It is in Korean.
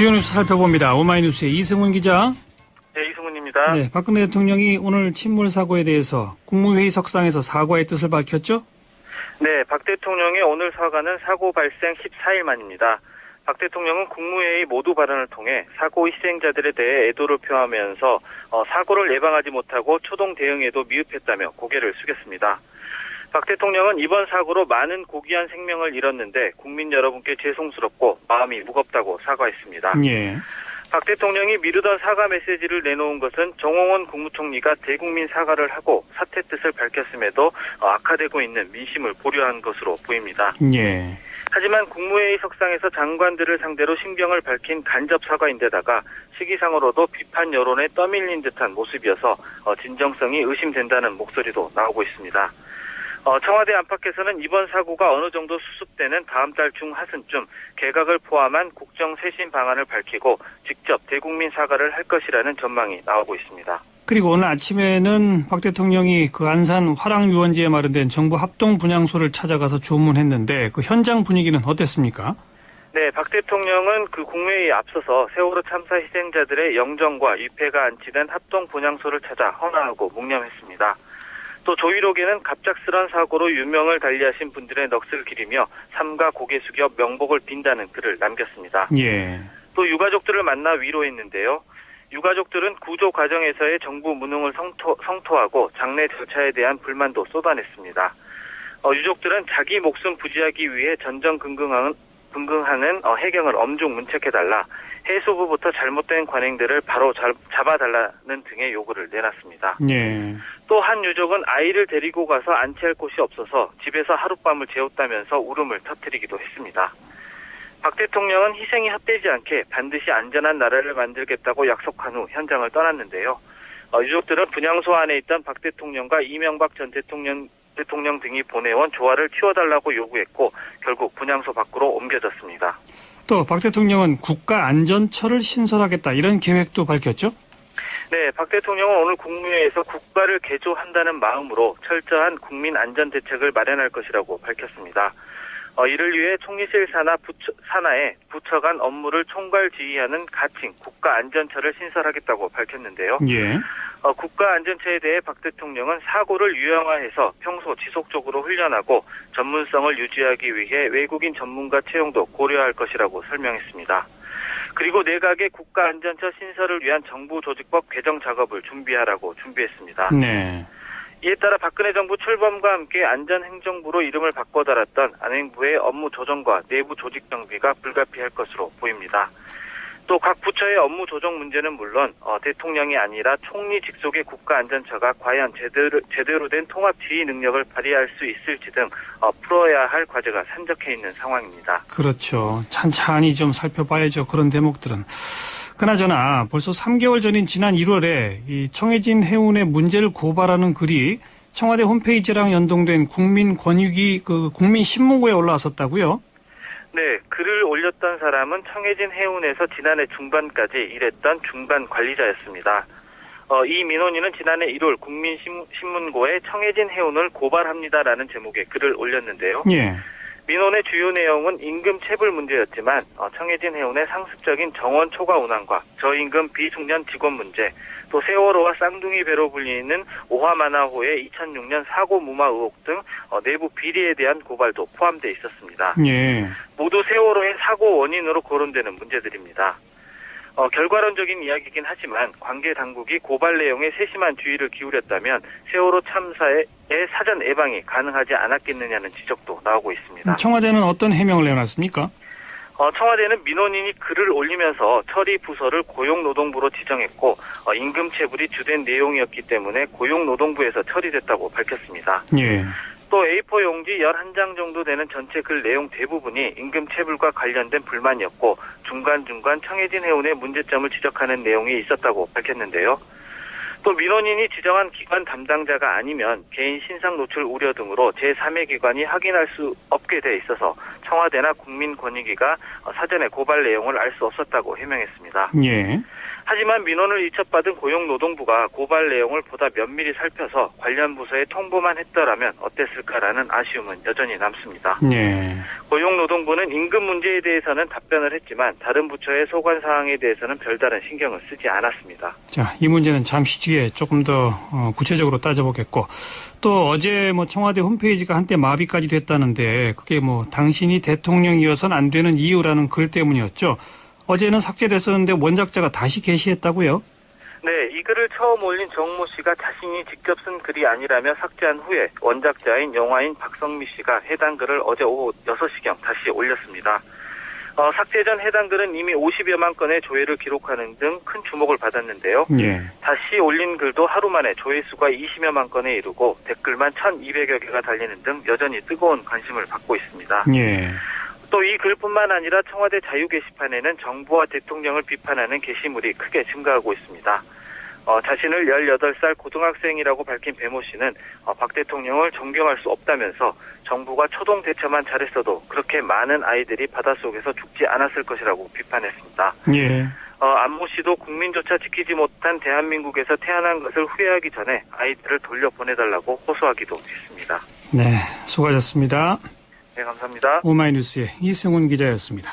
주요 뉴스 살펴봅니다. 오마이뉴스의 이승훈 기자. 네, 이승훈입니다. 네, 박근혜 대통령이 오늘 침몰 사고에 대해서 국무회의 석상에서 사과의 뜻을 밝혔죠? 네, 박 대통령의 오늘 사과는 사고 발생 14일 만입니다. 박 대통령은 국무회의 모두 발언을 통해 사고 희생자들에 대해 애도를 표하면서 사고를 예방하지 못하고 초동 대응에도 미흡했다며 고개를 숙였습니다. 박 대통령은 이번 사고로 많은 고귀한 생명을 잃었는데 국민 여러분께 죄송스럽고 마음이 무겁다고 사과했습니다. 예. 박 대통령이 미루던 사과 메시지를 내놓은 것은 정홍원 국무총리가 대국민 사과를 하고 사퇴 뜻을 밝혔음에도 악화되고 있는 민심을 고려한 것으로 보입니다. 예. 하지만 국무회의 석상에서 장관들을 상대로 심경을 밝힌 간접 사과인데다가 시기상으로도 비판 여론에 떠밀린 듯한 모습이어서 진정성이 의심된다는 목소리도 나오고 있습니다. 청와대 안팎에서는 이번 사고가 어느 정도 수습되는 다음 달 중하순쯤 개각을 포함한 국정 쇄신 방안을 밝히고 직접 대국민 사과를 할 것이라는 전망이 나오고 있습니다. 그리고 오늘 아침에는 박 대통령이 그 안산 화랑유원지에 마련된 정부 합동 분향소를 찾아가서 조문했는데 그 현장 분위기는 어땠습니까? 네, 박 대통령은 그 국무회의에 앞서서 세월호 참사 희생자들의 영정과 유패가 안치된 합동 분향소를 찾아 헌화하고 묵념했습니다. 또 조의록에는 갑작스런 사고로 유명을 달리하신 분들의 넋을 기리며 삼가 고개 숙여 명복을 빈다는 글을 남겼습니다. 예. 또 유가족들을 만나 위로했는데요. 유가족들은 구조 과정에서의 정부 무능을 성토하고 장례 절차에 대한 불만도 쏟아냈습니다. 유족들은 자기 목숨 부지하기 위해 전전긍긍하는 해경을 엄중 문책해달라, 해수부부터 잘못된 관행들을 바로 잡아달라는 등의 요구를 내놨습니다. 예. 또 한 유족은 아이를 데리고 가서 안치할 곳이 없어서 집에서 하룻밤을 재웠다면서 울음을 터뜨리기도 했습니다. 박 대통령은 희생이 헛되지 않게 반드시 안전한 나라를 만들겠다고 약속한 후 현장을 떠났는데요. 유족들은 분향소 안에 있던 박 대통령과 이명박 전 대통령 등이 보내온 조화를 틔워달라고 요구했고 결국 분향소 밖으로 옮겨졌습니다. 또 박 대통령은 국가안전처를 신설하겠다 이런 계획도 밝혔죠? 네, 박 대통령은 오늘 국무회의에서 국가를 개조한다는 마음으로 철저한 국민 안전 대책을 마련할 것이라고 밝혔습니다. 이를 위해 총리실 산하에 부처 간 업무를 총괄 지휘하는 가칭 국가안전처를 신설하겠다고 밝혔는데요. 예. 국가안전처에 대해 박 대통령은 사고를 유형화해서 평소 지속적으로 훈련하고 전문성을 유지하기 위해 외국인 전문가 채용도 고려할 것이라고 설명했습니다. 그리고 내각의 국가안전처 신설을 위한 정부 조직법 개정 작업을 준비했습니다. 네. 이에 따라 박근혜 정부 출범과 함께 안전행정부로 이름을 바꿔 달았던 안행부의 업무 조정과 내부 조직 정비가 불가피할 것으로 보입니다. 또 각 부처의 업무 조정 문제는 물론 대통령이 아니라 총리 직속의 국가안전처가 과연 제대로 된 통합 지휘 능력을 발휘할 수 있을지 등 풀어야 할 과제가 산적해 있는 상황입니다. 그렇죠. 찬찬히 좀 살펴봐야죠. 그런 대목들은. 그나저나 벌써 3개월 전인 지난 1월에 이 청해진 해운의 문제를 고발하는 글이 청와대 홈페이지랑 연동된 국민권익위 국민신문고에 올라왔었다고요? 네, 글을 올렸던 사람은 청해진 해운에서 지난해 중반까지 일했던 중간 관리자였습니다. 이 민원인은 지난해 1월 국민신문고에 청해진 해운을 고발합니다라는 제목의 글을 올렸는데요. 예. 민원의 주요 내용은 임금 체불 문제였지만 청해진 해운의 상습적인 정원 초과 운항과 저임금 비숙련 직원 문제, 또 세월호와 쌍둥이 배로 불리는 오하마나호의 2006년 사고 무마 의혹 등 내부 비리에 대한 고발도 포함되어 있었습니다. 예. 모두 세월호의 사고 원인으로 거론되는 문제들입니다. 결과론적인 이야기이긴 하지만 관계 당국이 고발 내용에 세심한 주의를 기울였다면 세월호 참사의 사전 예방이 가능하지 않았겠느냐는 지적도 나오고 있습니다. 청와대는 어떤 해명을 내놨습니까? 청와대는 민원인이 글을 올리면서 처리 부서를 고용노동부로 지정했고 임금 체불이 주된 내용이었기 때문에 고용노동부에서 처리됐다고 밝혔습니다. 예. 또 A4 용지 11장 정도 되는 전체 글 내용 대부분이 임금 체불과 관련된 불만이었고 중간중간 청해진 해운의 문제점을 지적하는 내용이 있었다고 밝혔는데요. 또 민원인이 지정한 기관 담당자가 아니면 개인 신상 노출 우려 등으로 제3의 기관이 확인할 수 없게 돼 있어서 청와대나 국민권익위가 사전에 고발 내용을 알 수 없었다고 해명했습니다. 예. 하지만 민원을 이첩받은 고용노동부가 고발 내용을 보다 면밀히 살펴서 관련 부서에 통보만 했더라면 어땠을까라는 아쉬움은 여전히 남습니다. 예. 고용노동부는 임금 문제에 대해서는 답변을 했지만 다른 부처의 소관 사항에 대해서는 별다른 신경을 쓰지 않았습니다. 자, 이 문제는 잠시 뒤에 조금 더 구체적으로 따져보겠고, 또 어제 청와대 홈페이지가 한때 마비까지 됐다는데 그게 당신이 대통령이어서는 안 되는 이유라는 글 때문이었죠. 어제는 삭제됐었는데 원작자가 다시 게시했다고요? 네, 이 글을 처음 올린 정모 씨가 자신이 직접 쓴 글이 아니라며 삭제한 후에 원작자인 영화인 박성미 씨가 해당 글을 어제 오후 6시경 다시 올렸습니다. 삭제 전 해당 글은 이미 50여만 건의 조회를 기록하는 등 큰 주목을 받았는데요. 예. 다시 올린 글도 하루 만에 조회수가 20여만 건에 이르고 댓글만 1,200여 개가 달리는 등 여전히 뜨거운 관심을 받고 있습니다. 예. 또 이 글뿐만 아니라 청와대 자유 게시판에는 정부와 대통령을 비판하는 게시물이 크게 증가하고 있습니다. 자신을 18살 고등학생이라고 밝힌 배모 씨는 박 대통령을 존경할 수 없다면서 정부가 초동 대처만 잘했어도 그렇게 많은 아이들이 바닷속에서 죽지 않았을 것이라고 비판했습니다. 예. 안모 씨도 국민조차 지키지 못한 대한민국에서 태어난 것을 후회하기 전에 아이들을 돌려보내달라고 호소하기도 했습니다. 네, 수고하셨습니다. 네, 감사합니다. 오마이뉴스의 이승훈 기자였습니다.